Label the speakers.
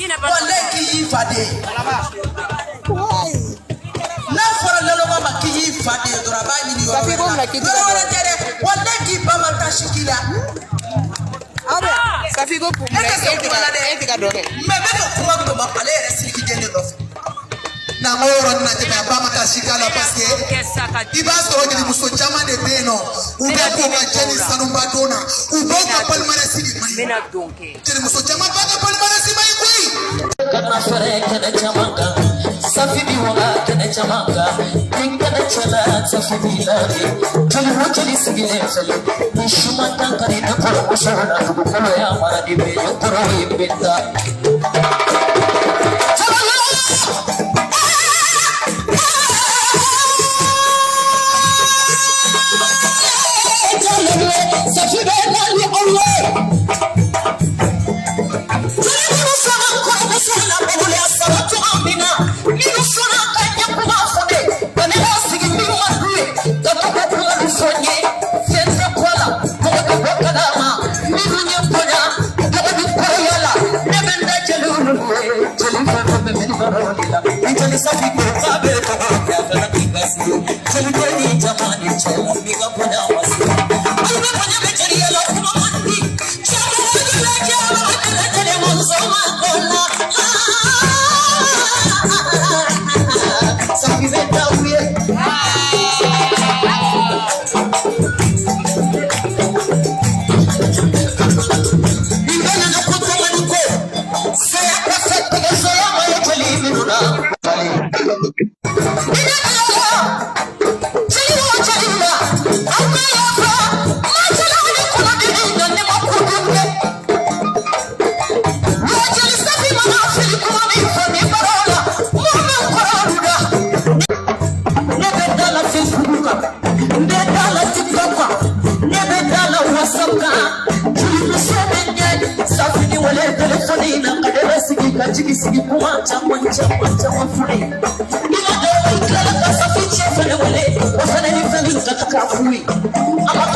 Speaker 1: Wallahi ki fade. Na fara lalo mama ki fade doraba ni yo.
Speaker 2: Safi bom la ki.
Speaker 1: Wallahi ki ba mal ta shikila.
Speaker 2: Aba Safi go pour me etika dore.
Speaker 1: Me be ko kuma ko ma pale resi ki jende do. Na ngoro na te ba mata shikala parce que iba so ni muso chama de beno ube ko ma jeni sanumba dona ube ko palmara sidi
Speaker 3: mena donke
Speaker 1: jeni muso chama ba ko palmara sidi mai kui
Speaker 4: kana fare kana chamanga Safi bi wala kana chamanga kana chala Safi bi lari tuli wachali sigile fele nishuma tankari na poro mushara kukola ya mara di be yotoro ibenda Safi ko kabe ko ya kana kibasi chali ni jamani chela miga pona wasi alme pona mechari la kuma mandi chama la jama la tele monsoma kola Safi zeta uye ingana na kutuma niko saya kwa sete saya moyo chali minuna Jigi sigi kuwacha mwancha wafuri ila ewa ikala kasafi chefele wale wafana ni feli kakakafui ama